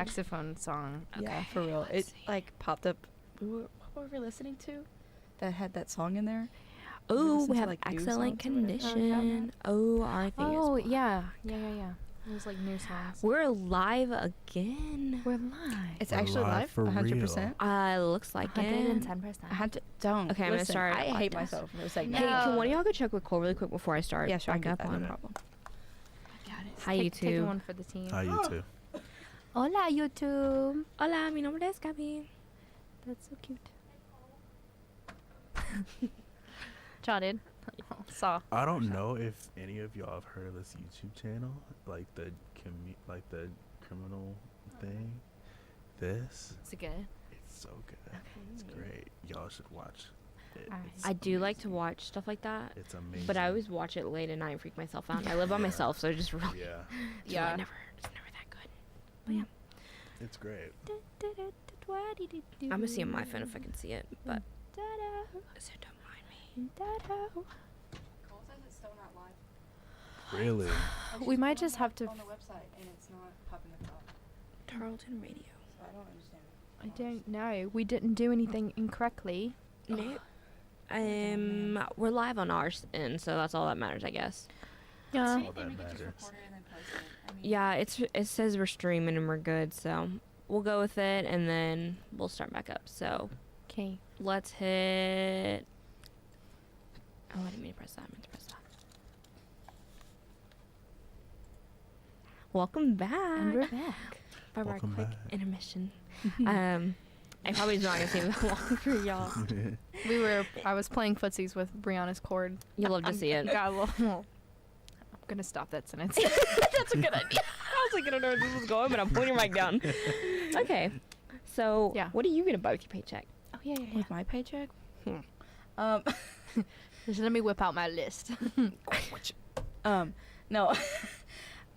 saxophone song. Yeah, for real. It like popped up. What were we listening to? That had that song in there. Oh, we have like Excellent Condition. Oh, I think. Oh, yeah. It was like new songs. We're live again. We're live. It's actually live. 100%. Looks like it. 110%. I had to. Don't. Okay, I'm gonna start. I hate myself for a second. Hey, can one of y'all go check with Cole really quick before I start? Yeah, sure. Back up on no it. problem. I got it. Hi, YouTube. Taking one for the team. Hi, YouTube. Hola, YouTube. Hola, mi nombre es Gabi. That's so cute. Jotted. Saw. I don't know if any of y'all have heard of this YouTube channel, like the criminal thing. This. Is it good? It's so good. Okay. It's great. Y'all should watch it. I do like to watch stuff like that. It's amazing. But I always watch it late at night and freak myself out. I live by myself, so I just really. Yeah. It's never that good. But yeah. It's great. I'm gonna see on my phone if I can see it, but. So don't mind me. Cole says it's still not live. Really? We might just have to. On the website, and it's not popping up. Tarleton Radio. So I don't understand. I don't know. We didn't do anything incorrectly. No. We're live on ours end, so that's all that matters, I guess. Yeah. All that matters. Yeah, it says we're streaming and we're good, so we'll go with it, and then we'll start back up. So, Okay. let's hit. Oh, I didn't mean to press that. I meant to press that. Welcome back. And we're back. From our Welcome quick back. intermission. I probably not gonna seem that long for y'all. I was playing footsies with Brianna's cord. You love to see it. Got a little. I'm gonna stop that sentence. That's a good idea. I was like, I don't know where this is going, but I'm putting your mic down. Okay. So, Yeah. what are you gonna buy with your paycheck? Oh yeah. With my paycheck? Just let me whip out my list. No.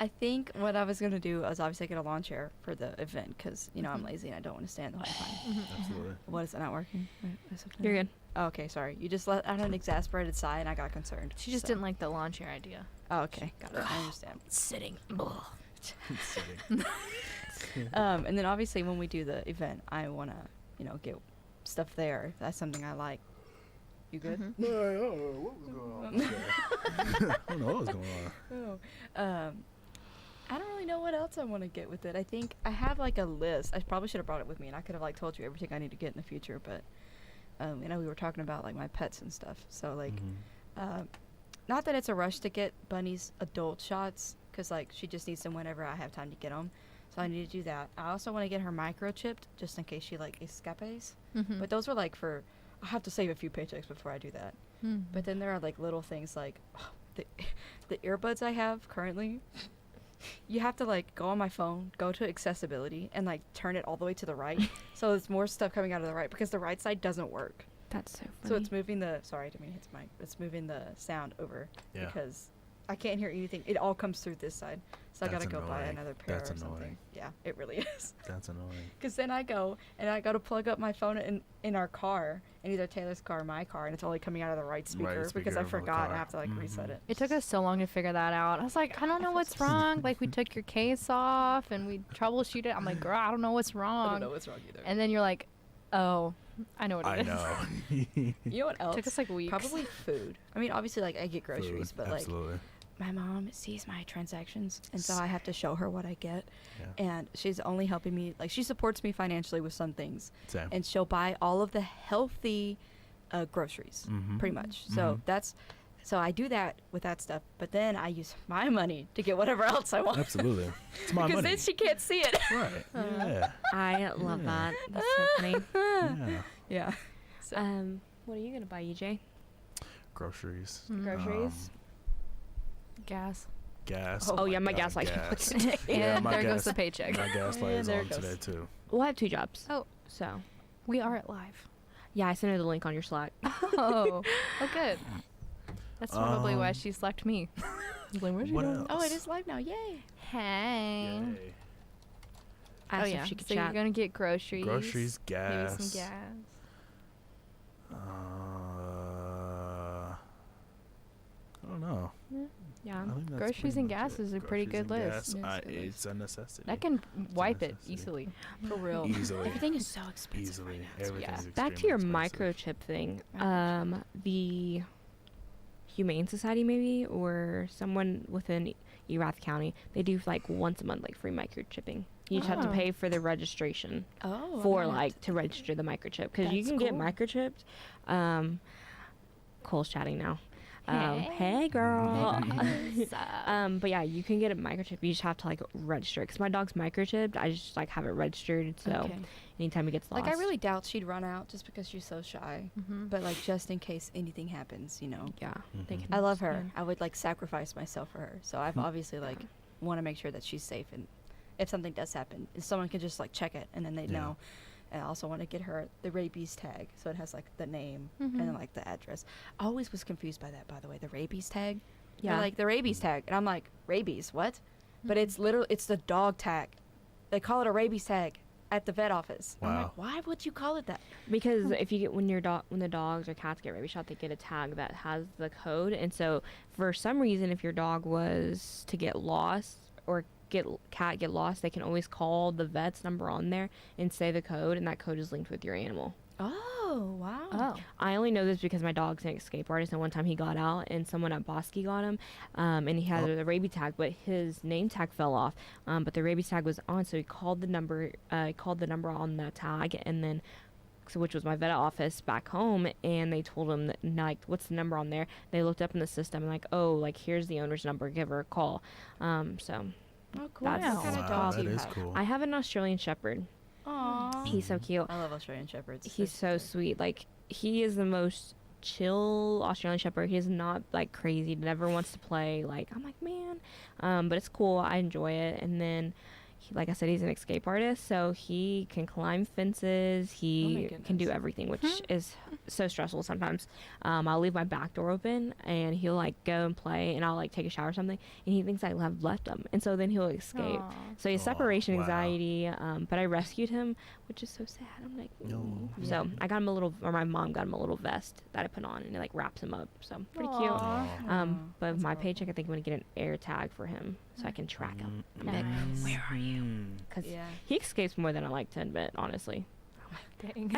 I think what I was going to do is obviously get a lawn chair for the event because, I'm lazy and I don't want to stand the whole time. Absolutely. What, is it not working? Is it You're good. Oh, okay, sorry. You just let out an exasperated sigh and I got concerned. She just didn't like the lawn chair idea. Oh, okay. Got it. I understand. Sitting. Sitting. And then obviously when we do the event, I want to, get stuff there. That's something I like. You good? What was going on? I don't know what was going on. I don't really know what else I want to get with it. I think I have like a list. I probably should have brought it with me, and I could have like told you everything I need to get in the future. But we were talking about like my pets and stuff. So like, not that it's a rush to get Bunny's adult shots, because like she just needs them whenever I have time to get them. So I need to do that. I also want to get her microchipped just in case she like escapes. But those were like for. I have to save a few paychecks before I do that. But then there are like little things like the earbuds I have currently. You have to like go on my phone, go to accessibility, and like turn it all the way to the right. So there's more stuff coming out of the right because the right side doesn't work. That's so funny. So it's moving the. Sorry, I didn't mean to hit the mic. It's moving the sound over because I can't hear anything. It all comes through this side. So I gotta go buy another pair or something. Yeah, it really is. That's annoying. Because then I go to plug up my phone in our car, in either Taylor's car or my car, and it's only coming out of the right speaker because I forgot and I have to like reset it. It took us so long to figure that out. I was like, I don't know what's wrong. Like, we took your case off and we troubleshoot it. I'm like, girl, I don't know what's wrong. I don't know what's wrong either. And then you're like, oh, I know what it is. I know. You know what else? It took us like weeks. Probably food. I mean, obviously, like I get groceries, but absolutely. like my mom sees my transactions, and so I have to show her what I get. Yeah. And she's only helping me. Like, she supports me financially with some things. Same. And she'll buy all of the healthy groceries, pretty much. So so I do that with that stuff, but then I use my money to get whatever else I want. Absolutely. It's my money. Because then she can't see it. Right. Yeah. I love that. That's so funny. Yeah. Yeah. So. What are you gonna buy, EJ? Groceries. Groceries. Gas. Gas. Oh, yeah, my God, gas light gas. went today. Yeah, And my there gas, goes the paycheck. My gas light is there on it goes. today too. Well, I have 2 jobs. Oh, So, we are at live. yeah, I sent her the link on your Slack. Oh, good. That's probably why she slacked me. What else? Oh, it is live now. Yay. Hey. Yay. I Oh asked yeah. if she could So chat. you're gonna get groceries. Groceries, gas. Maybe some gas. I don't don't know. Yeah. I think that's Groceries pretty and much gas it. is a pretty Groceries good and list. gas, Yes, it it's a necessity. That can wipe it necessity. easily. For real. Easily. Everything is so expensive Easily. right now. Everything's Back to your extremely expensive. microchip thing. The Humane Society maybe, or someone within Erath County, they do like once a month like free microchipping. You just have to Oh. pay for the registration Oh. for like to register the microchip, because you That's can get cool. microchipped. Cole's chatting now. Hey. Hey girl. What's up? But yeah, you can get a microchip. You just have to like register. Cause my dog's microchipped. I just like have it registered. So Okay. anytime he gets lost. Like I really doubt she'd run out just because she's so shy. Mhm. But like just in case anything happens, you know. Yeah. They Mhm. can I love her. understand. I would like sacrifice myself for her. So I've obviously like want to make sure that she's safe, and if something does happen, if someone can just like check it and then they Yeah. know. And I also want to get her the rabies tag, so it has like the name and Mhm. then like the address. I always was confused by that, by the way, the rabies tag. Yeah. They're like the rabies tag, and I'm like, rabies, what? But it's literally it's the dog tag. They call it a rabies tag at the vet office. I'm Wow. like, why would you call it that? Because if you get when the dogs or cats get rabies shot, they get a tag that has the code, and so for some reason, if your dog was to get lost or get lost, they can always call the vet's number on there and say the code, and that code is linked with your animal. Oh, wow. Oh. I only know this because my dog's an escape artist, and one time he got out and someone at Bosque got him, and he had a rabies tag, but his name tag fell off, but the rabies tag was on, so he called the number on that tag, and then which was my vet office back home, and they told him that, like, what's the number on there? They looked up in the system and like, oh, like here's the owner's number, give her a call. So Oh, cool. That's- What kind of Wow, dogs that do you is have? cool. I have an Australian Shepherd. Aww. He's so cute. I love Australian Shepherds. He's so sweet. Like, he is the most chill Australian Shepherd. He is not like crazy. Never wants to play. Like, I'm like, man. But it's cool. I enjoy it. And then, like I said, he's an escape artist, so he can climb fences. He can do goodness. everything, which is so stressful sometimes. I'll leave my back door open, and he'll like go and play, and I'll like take a shower or something, and he thinks I have left him, and so then he'll escape. Aw. So he has Aw, separation wow. anxiety, but I rescued him, which is so sad. I'm like, No. so I got him my mom got him a little vest that I put on, and it like wraps him up. So pretty Aw. cute. Aw. But that's with my adorable. paycheck, I think I'm gonna get an air tag for him so I can track him. I'm like, Nice. where are you? Because Yeah. he escapes more than I like to admit, honestly. Dang.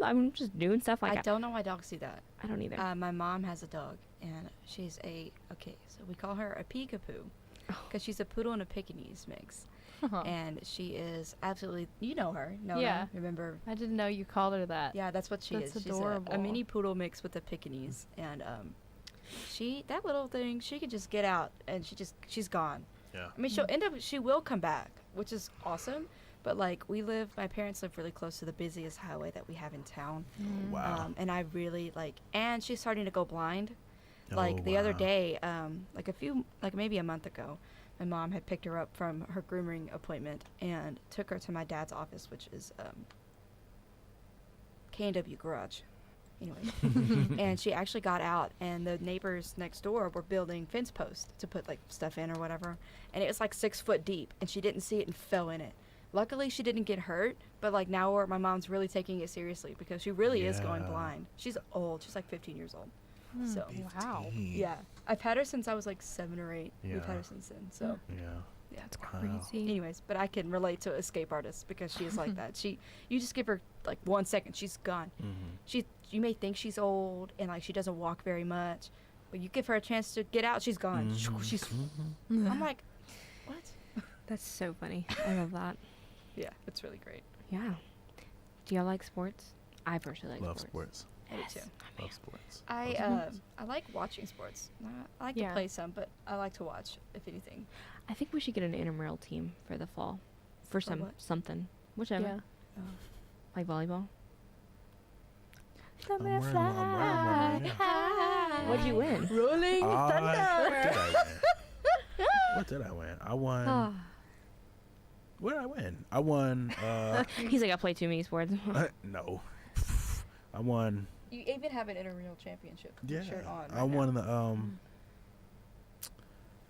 I'm just doing stuff like I don't know why dogs do that. I don't either. My mom has a dog, and she's so we call her a peekapoo because she's a poodle and a Pekingese mix. Huh. And she is absolutely, you know her. Yeah. Remember? I didn't know you called her that. Yeah, that's what she That's is. She's adorable. a mini poodle mix with a Pekingese. And that little thing, she can just get out, and she's gone. Yeah. I mean, she will come back, which is awesome. But like my parents live really close to the busiest highway that we have in town. Wow. And I really and she's starting to go blind. Oh, Like the other wow. day, maybe a month ago, my mom had picked her up from her grooming appointment and took her to my dad's office, which is K&W Garage. Anyway, and she actually got out, and the neighbors next door were building fence posts to put like stuff in or whatever, and it was like 6 foot deep, and she didn't see it and fell in it. Luckily, she didn't get hurt, but like now my mom's really taking it seriously because she really is going Yeah. blind. She's old. She's like 15 years old. Hmm. So Wow. 15. yeah, I've had her since I was like 7 or 8. We've Yeah. had her since then. So Yeah. yeah, That's Wow. crazy. anyways, but I can relate to escape artists because she is like that. You just give her like 1 second, she's gone. Mm-hmm. You may think she's old and like she doesn't walk very much, but you give her a chance to get out, she's gone. She's. I'm like, what? That's so funny. I love that. Yeah, it's really great. Yeah. Do y'all like sports? I personally like Love sports. sports. I do too. Love sports. I like watching sports. I like to Yeah. play some, but I like to watch if anything. I think we should get an intramural team for the fall. For what? something. Whichever. Yeah. Like volleyball. I'm wearing one right now. What'd you win? Rolling What did I win? I won. What did I win? I won. He's like, I play too many sports. No. I won. You even have an intramural championship Yeah. shirt on. I won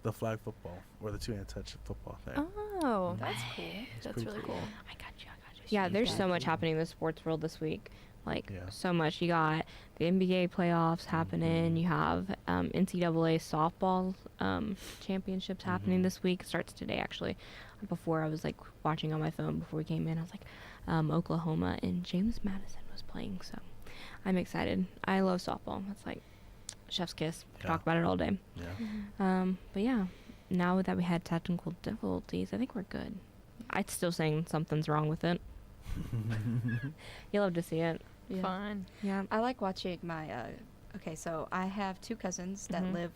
the flag football or the 2-hand touch football thing. Oh, That's cool. that's pretty really cool. cool. I got you. Yeah, there's so much happening in the sports world this week. Like, Yeah. so much. You got the NBA playoffs happening. You have NCAA softball championships happening this week. It starts today, actually. Before, I was, like, watching on my phone before we came in. I was like, Oklahoma and James Madison was playing, so I'm excited. I love softball. It's like chef's kiss. Yeah. Talk about it all day. Yeah. But yeah, now that we had technical difficulties, I think we're good. I'm still saying something's wrong with it. You love to see it. Yeah. Fun. Yeah. I like watching my. Okay, so I have 2 cousins that live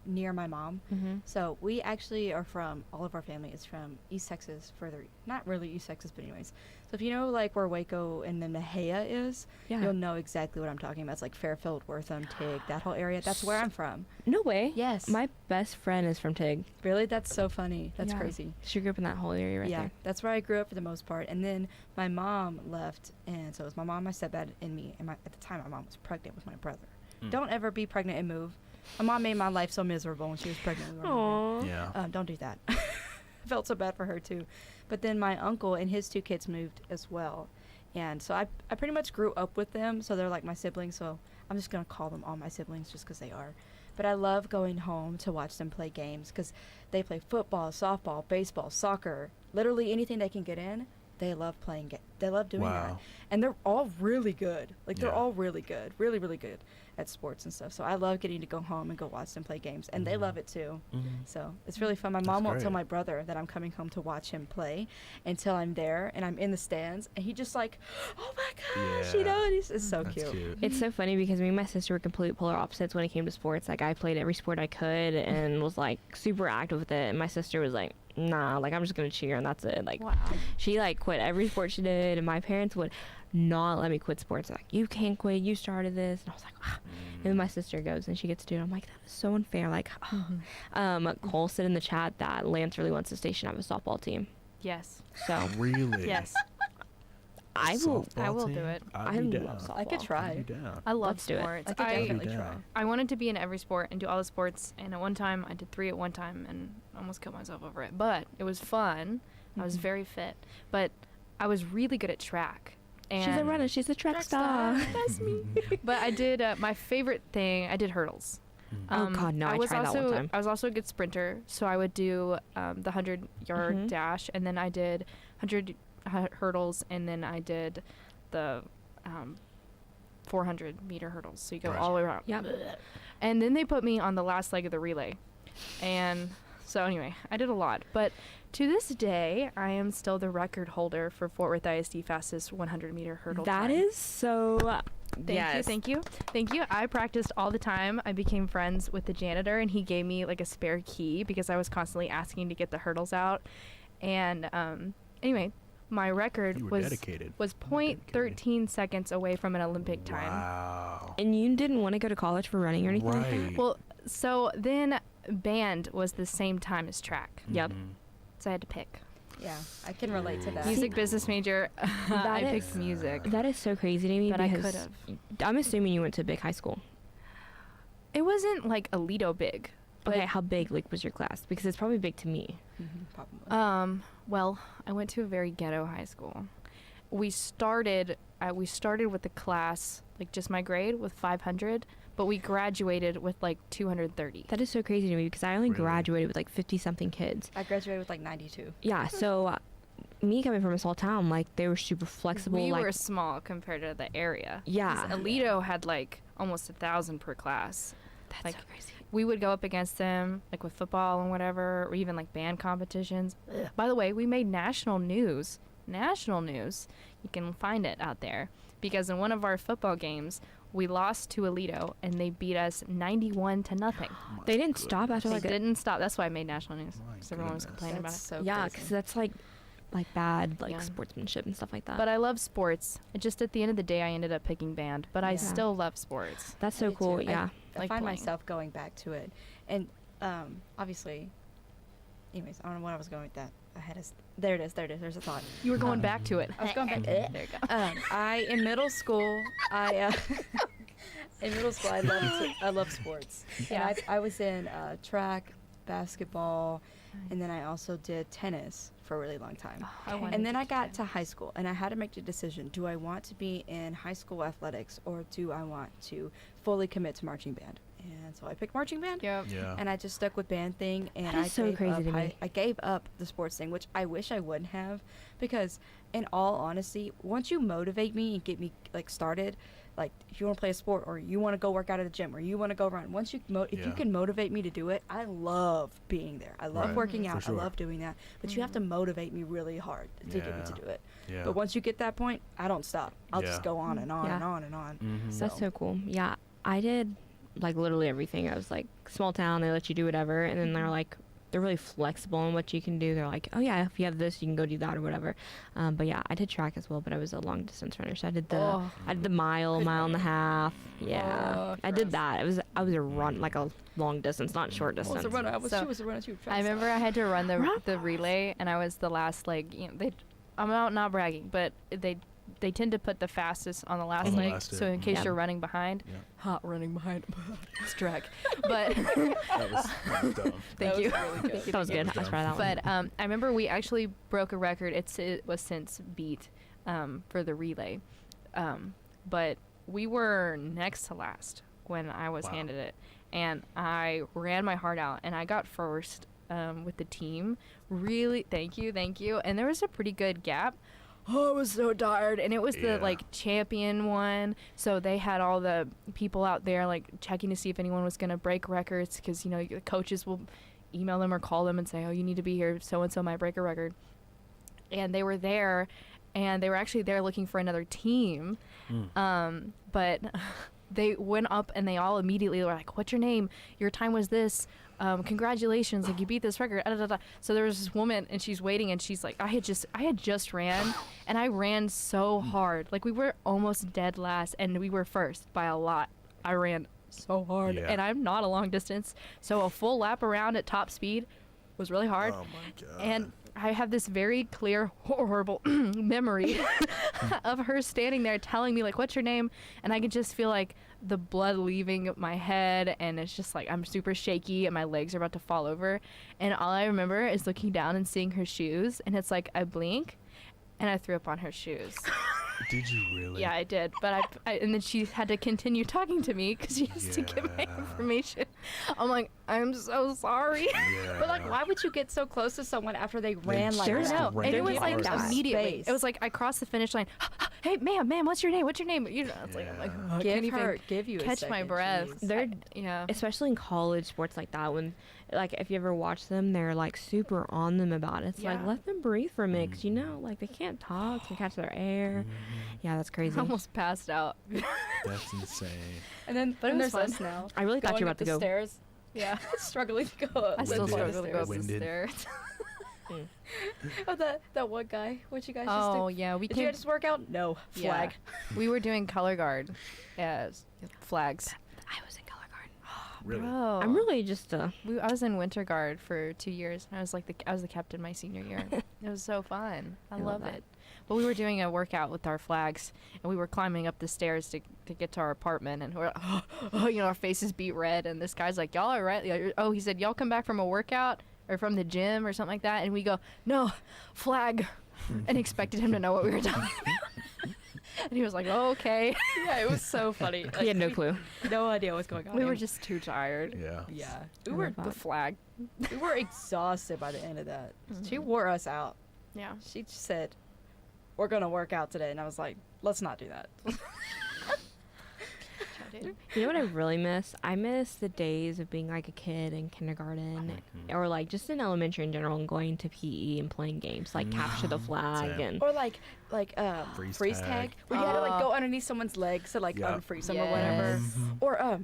near my mom. So we actually are from. All of our family is from East Texas, further. Not really East Texas, but anyways. So if you know like where Waco and then Nahea is, Yeah. you'll know exactly what I'm talking about. It's like Fairfield, Wortham, Tig, that whole area. That's where I'm from. No way. Yes. My best friend is from Tig. Really, that's so funny. That's Yeah. crazy. She grew up in that whole area right Yeah, there. that's where I grew up for the most part. And then my mom left, and so it was my mom, my stepdad, and me. And at the time, my mom was pregnant with my brother. Don't ever be pregnant and move. My mom made my life so miserable when she was pregnant with my brother. Aww. Yeah. Don't do that. I felt so bad for her too. But then my uncle and his 2 kids moved as well. And so I pretty much grew up with them. So they're like my siblings. So I'm just going to call them all my siblings just because they are. But I love going home to watch them play games because they play football, softball, baseball, soccer, literally anything they can get in. They love playing. They love doing that. Wow. And they're all really good. Like, they're Yeah. all really good. Really, really good at sports and stuff. So I love getting to go home and go watch them play games. And they love it too. So it's really fun. My mom won't tell great. my brother that I'm coming home to watch him play until I'm there and I'm in the stands. And he just like, oh my gosh, you Yeah. know, and it's so That's cute. cute. It's so funny because me and my sister were complete polar opposites when it came to sports. Like, I played every sport I could and was like super active with it. And my sister was like, nah, like, I'm just gonna cheer and that's it. Like, Wow. she like quit every sport she did, and my parents would not let me quit sports. They're like, you can't quit, you started this. And I was like, ah. And then my sister goes and she gets to do it. I'm like, that is so unfair. Like, Cole said in the chat that Lance really wants to station up a softball team. Yes. So Really? Yes. I will. Softball I will team? do it. I'd I be love down. softball. I could try. I'd be down. I love Let's do it. sports. I could I'd be definitely try. down. I wanted to be in every sport and do all the sports, and at one time I did 3 at one time and almost killed myself over it. But it was fun. I was very fit, but I was really good at track. And She's a runner. She's a track star. That's me. But I did my favorite thing. I did hurdles. Oh, God, no, I was tried that also, one time. I was also a good sprinter, so I would do the 100-yard dash, and then I did 100 hurdles, and then I did the 400-meter hurdles. So you go Right. all the way around. Yep. And then they put me on the last leg of the relay. And so anyway, I did a lot. But to this day, I am still the record holder for Fort Worth ISD fastest 100-meter hurdle That time. is so. Thank you. I practiced all the time. I became friends with the janitor, and he gave me like a spare key because I was constantly asking to get the hurdles out. And anyway, my record You were was dedicated. was Dedicated. 0.13 seconds away from an Olympic time. Wow. And you didn't want to go to college for running or anything like that? Right. Well, so then band was the same time as track. Yep. Mhm. So I had to pick. Yeah, I can relate to that. Music business major. I That picked is- music. That is so crazy to me But I because could have. I'm assuming you went to a big high school. It wasn't like Alito big. But Okay, how big like was your class? Because it's probably big to me. Probably. Well, I went to a very ghetto high school. We started with the class, like just my grade, with 500, but we graduated with like 230. That is so crazy to me because I only Really? graduated with like 50 something kids. I graduated with like 92. Yeah, so me coming from a small town, like they were super flexible. We like were small compared to the area. Yeah. 'Cause Alito had like almost 1,000 per class. that's like, so crazy. We would go up against them, like with football and whatever, or even like band competitions. By the way, we made national news. National news. You can find it out there. Because in one of our football games, we lost to Alito, and they beat us 91-0. They didn't stop after They like didn't stop. That's why I made national news. My Because everyone was goodness. complaining about it. That's so yeah, crazy. because that's like bad like Yeah. sportsmanship and stuff like that. But I love sports. Just at the end of the day, I ended up picking band. But I Yeah. still love sports. that's I so do cool. too. Yeah. I like find playing. myself going back to it. And obviously, anyways, I don't know what I was going with that. There it is. There's a thought. You were going back to it. I was going back. There you go. In middle school, I loved sports. Yeah. And I was in track, basketball, and then I also did tennis for a really long time. I wanted And then I to got too. to high school, and I had to make the decision: do I want to be in high school athletics, or do I want to fully commit to marching band? And so I picked marching band. Yep. Yeah. And I just stuck with band thing, and That I is so gave crazy up to me. I gave up the sports thing, which I wish I wouldn't have, because in all honesty, once you motivate me and get me like started, like if you want to play a sport or you want to go work out at the gym or you want to go run, once you if you Yeah. can motivate me to do it, I love being there. I love Right. working For out. sure. I love doing that, but you have to motivate me really hard to get me to Yeah. do it. Yeah. But once you get that point, I don't stop. I'll just Yeah. go on and on Yeah. and on and on. Mhm. That's so cool. Yeah, I did like literally everything. I was like small town, they let you do whatever, and then they're like they're really flexible on what you can do. They're like, oh yeah, if you have this, you can go do that or whatever. But yeah, I did track as well, but I was a long distance runner, so I did the mile and a half. Yeah, Oh, I did gross. that. I was a run like a long distance, not short I was distance. a runner. I was, So, she was a runner too. I remember I had to run the relay, and I was the last leg. You know, I'm not bragging, but they tend to put the fastest on the last On the leg, last, so yeah. in case Yeah. you're running behind, Yeah. hot running behind, it's drag. But That was dumb. thank you. That was good. I was proud of that one. But I remember we actually broke a record. It was since beat for the relay, but we were next to last when I was Wow. handed it, and I ran my heart out, and I got first with the team. Really, thank you. And there was a pretty good gap. Oh, I was so tired, and it was Yeah. the like champion one. So they had all the people out there like checking to see if anyone was gonna break records, because you know the coaches will email them or call them and say, oh, you need to be here, so and so might break a record. And they were there, and they were actually there looking for another team. But they went up and they all immediately were like, what's your name? Your time was this. Congratulations, like you beat this record. So there was this woman, and she's waiting, and she's like, I had just ran, and I ran so hard. Like we were almost dead last, and we were first by a lot. I ran so hard, Yeah. and I'm not a long distance, so a full lap around at top speed was really hard. Oh my god. And I have this very clear, horrible memory of her standing there telling me, like, what's your name? And I could just feel, like, the blood leaving my head, and it's just, like, I'm super shaky, and my legs are about to fall over. And all I remember is looking down and seeing her shoes, and it's like, I blink, and I threw up on her shoes. Did you really? Yeah, I did. But and then she had to continue talking to me because she has to get my Yeah. information. I'm like, I'm so sorry. Yeah. But like, why would you get so close to someone after they ran like just that? ran And it was They're like giving that immediately. space. It was like I crossed the finish line. Hey, ma'am, what's your name? What's your name? You know, it's like I'm like, Yeah. oh, I can't even give you a catch my second, breath. jeez. They're Yeah. especially in college sports like that, when like if you ever watch them, they're like super on them about it. It's like Yeah. let them breathe for a minute, 'cause, you know, like they can't talk, they catch their air. Yeah, that's I crazy. almost passed out. That's insane. And then, But it was there's fun. us now. I really thought you going were up about to the go. stairs. Yeah, struggling to go up. I still Winded. struggle to go up the Winded. stairs. Oh, that one guy. What you guys Oh just do? yeah, we Did you came. guys work out? No. Yeah. Flag. We were doing color guard as flags. I was in color guard. Really? Bro. I'm really just I was in winter guard for 2 years. I was like I was the captain my senior year. It was so fun. I love love that. it. But we were doing a workout with our flags, and we were climbing up the stairs to get to our apartment, and we're you know, our faces beat red, and this guy's like, y'all all right? Oh, he said, y'all come back from a workout or from the gym or something like that, and we go, no, flag, and expected him to know what we were talking about. And he was like, oh, okay. Yeah, it was so funny. he had no clue. No idea what's going on. We were just too tired. Yeah. Yeah. I We were love that. The flag. we were exhausted by the end of that. She wore us out. Yeah. She just said, "We're gonna work out today," and I was like, "Let's not do that." You know what I really miss? I miss the days of being like a kid in kindergarten, or like just in elementary in general, and going to PE and playing games like capture the flag Same. and Or like freeze tag, where you had to like go underneath someone's legs to like Yep. unfreeze them or whatever. Yes. Or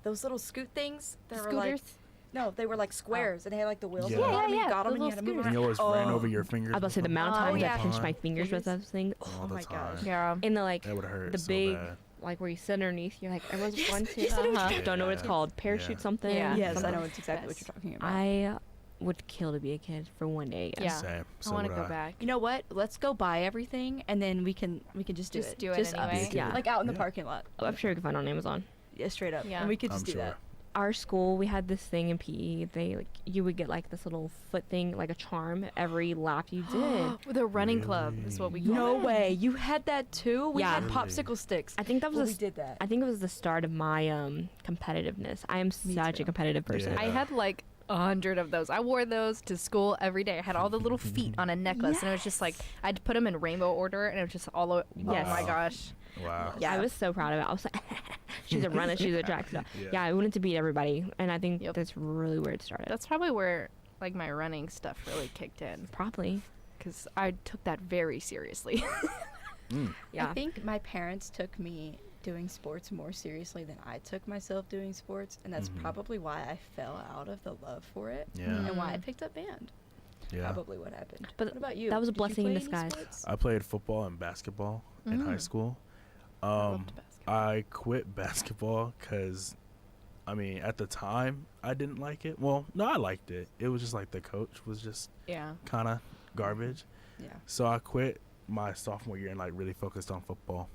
those little scoot things that were like Scooters. no, they were like squares and they had like the wheels. Yeah. on the Yeah, bottom, and yeah, you got the them and you little had to move scooters. around. You always ran Oh. over your fingers. I was about to say the amount of Oh, times yeah. I pinched my Fingers. fingers with those things. all the my time. gosh. Yeah. And the like That would hurt the so big bad. like where you sit underneath, you're like everyone's one two. yes, I know what you're Don't know what it's Yeah. called. Parachute Yeah. something. Yeah. Yes, I something. know it's exactly what Yes. you're talking about. I would kill to be a kid for one day. Yeah. Same. So I want to would go I. back. You know what? Let's go buy everything and then we can just do Just it. do it just anyway. us. Yeah. Like out in the Yeah. parking lot. I'm sure you can find it on Amazon. Yeah, straight up. Yeah. And we could just I'm do sure. that. our school, we had this thing in PE. You would get like this little foot thing, like a charm, every lap you did. The running club is what we call No it. way. You had that too? We Yeah. had popsicle sticks. I think that was we did that. I think it was the start of my competitiveness. I am Me such too. a competitive person. Yeah. I had like 100 of those. I wore those to school every day. I had all the little feet on a necklace, and it was just like I'd put them in rainbow order, and it was just all. Yes. Oh my gosh. Wow. Yeah, I was so proud of it. I was like, she's a runner, she's a track star. Yeah, I wanted to beat everybody, and I think Yep. that's really where it started. That's probably where like my running stuff really kicked in, Probably. because I took that very seriously. Yeah. I think my parents took me doing sports more seriously than I took myself doing sports, and that's probably why I fell out of the love for it Yeah. and why I picked up band. Yeah. Probably what happened. But what about you? that was a Did you blessing in play any disguise. sports? I played football and basketball in high school. I loved basketball. I quit basketball because, I mean, at the time, I didn't like it. Well, no, I liked it. It was just like the coach was just Yeah. kind of garbage. Yeah. So I quit my sophomore year and like really focused on football.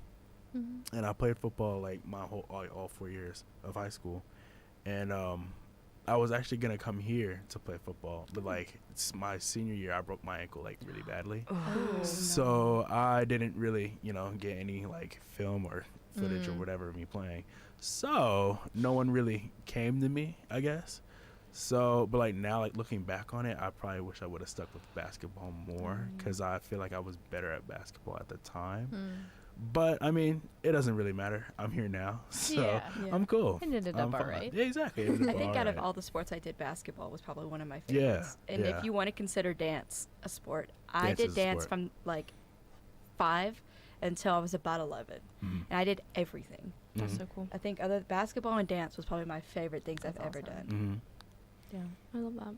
And I played football like my whole all 4 years of high school. And I was actually going to come here to play football. But like my senior year, I broke my ankle like really badly. Oh, So I didn't really, get any like film or footage or whatever of me playing. So no one really came to me, I guess. So, but like now, like looking back on it, I probably wish I would have stuck with basketball more because I feel like I was better at basketball at the time. But I mean, it doesn't really matter. I'm here now, so Yeah. Yeah. I'm cool. It ended I'm up fine. alright. Yeah, exactly. It I ended up think out of alright. all the sports I did, basketball was probably one of my Yeah, favorites. And yeah. if you want to consider dance a sport, I Dance did is a dance sport. from like 5 until I was about 11, Mhm. and I did everything. That's Mhm. so cool. I think other basketball and dance was probably my favorite things That's I've ever awesome. done. Mhm. Yeah, I love that.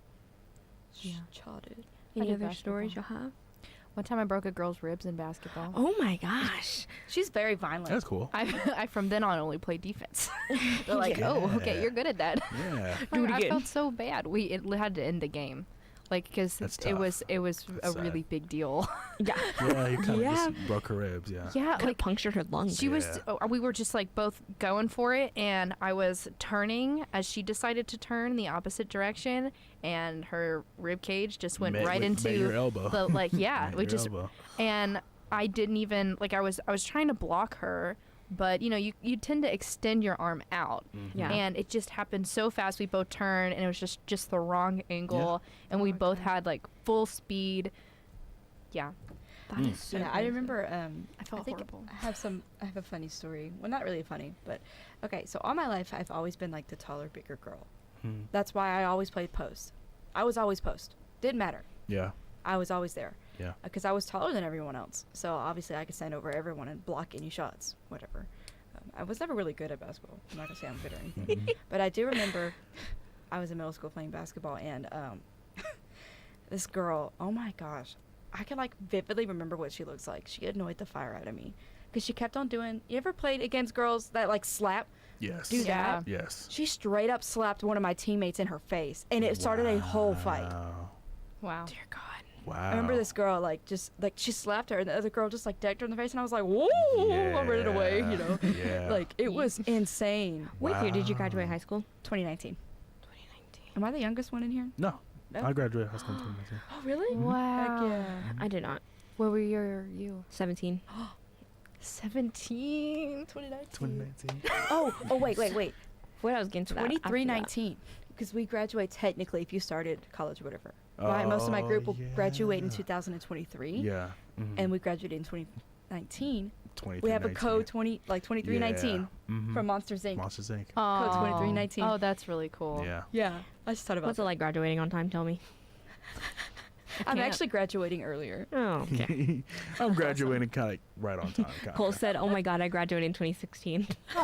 Yeah. Childhood. Any did other basketball. stories you'll have? One time I broke a girl's ribs in basketball. Oh my gosh. She's very violent. That's cool. I from then on only played defense. They're like, oh, okay, Yeah. you're good at that. Yeah. Do it I again. felt so bad. It had to end the game, like because That's it was tough. it was That's a sad. really big deal. Yeah. Yeah, you kind of Yeah. just broke her ribs. Yeah. Yeah, Could have punctured her lungs. she was. Yeah. We were just like both going for it, and I was turning as she decided to turn the opposite direction, and her rib cage just went right met your into elbow. the like yeah, Met we your just elbow. and I didn't even like I was trying to block her, but you tend to extend your arm out. Yeah. And it just happened so fast. We both turned, and it was just the wrong angle, and we Oh, both okay. had like full speed. Yeah, That is so Yeah, I crazy. remember. I felt horrible. I have a funny story. Well, not really funny, but okay. So all my life, I've always been like the taller, bigger girl. Hmm. That's why I always played post. I was always post. Didn't matter. Yeah. I was always there. Yeah. Because I was taller than everyone else. So obviously I could stand over everyone and block any shots, whatever. I was never really good at basketball. I'm not going to say I'm good or anything. Mhm. But I do remember I was in middle school playing basketball, and this girl, oh my gosh, I can like vividly remember what she looks like. She annoyed the fire out of me because she kept on doing. You ever played against girls that like slap? Yes. Do Yeah. that. Yes. She straight up slapped one of my teammates in her face, and it started a whole fight. Wow. Wow. Dear God. Wow. I remember this girl she slapped her, and the other girl just like decked her in the face, and I was like, whoa, I'm running away, you know. Yeah. Like it was insane. What year did you Wow. graduate high school? 2019. 2019. Am I the youngest one in here? No. No? I graduated high school in 2019. Oh really? Wow. Heck yeah. I did not. What were you? 17. 17. 2019. Oh wait. What I was getting to that. after that. 2319. Because we graduate technically if you started college or whatever. Most of my group will graduate in yeah. 2023, Yeah. Mhm. and we graduated in 2019. 2319. We have a code 2319 Yeah. Mhm. from Monsters Inc. Monsters Inc. Oh. 2319. Oh, that's really cool. Yeah. Yeah, I just thought about What's it that. like graduating on time? Tell me. I'm can't. actually graduating earlier. Oh, okay. I'm graduating kind of like right on time. Kinda. Cole said, "Oh my God, I graduated in 2016." Aww.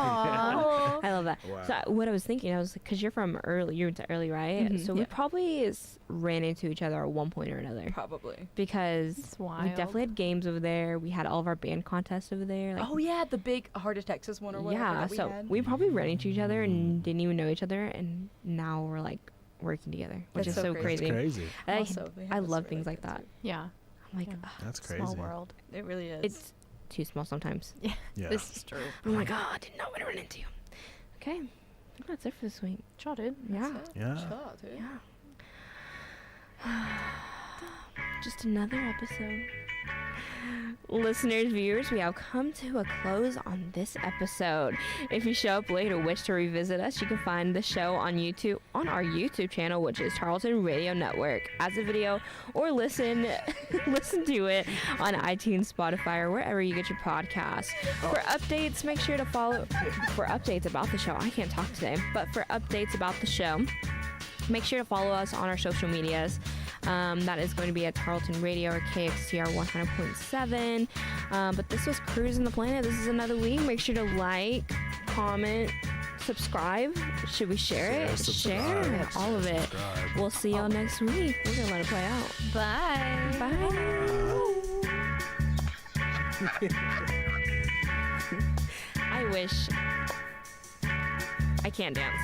I love that. Wow. So what I was thinking, I was like, because you're from early, you went to early, right? Mhm, So we yeah. probably ran into each other at one point or another Probably. because It's we wild. definitely had games over there. We had all of our band contests over there. Like, Oh yeah, the big Heart of Texas one or whatever. yeah. that we So had. we probably ran into each other and didn't even know each other, and now we're like working together, which That's is so so crazy. That's crazy. crazy. I, Also, they have I us love really things like good, that. too. Yeah. I'm like, Yeah. "Ugh, That's crazy. Small world. It really is. it's too small sometimes. Yeah. This is true. I'm like, oh, I didn't know what I ran into. Okay. think that's it for this week. Y'all did. Yeah. Yeah. Chill, dude. Yeah. Just another episode. Listeners, viewers, we have come to a close on this episode. If you show up late or wish to revisit us, you can find the show on YouTube, on our YouTube channel, which is Tarleton Radio Network, as a video, or listen to it on iTunes, Spotify, or wherever you get your podcasts. For updates, make sure to follow. For updates about the show, I can't talk today, but for updates about the show, make sure to follow us on our social medias. That is going to be at Tarleton Radio or KXTR 100.7. But this was Cruisin The Planet. This is another week. Make sure to like, comment, subscribe. Should we share it? Share all of it. We'll see y'all next week. We're going to let it play out. Bye. Bye. I wish I can't dance.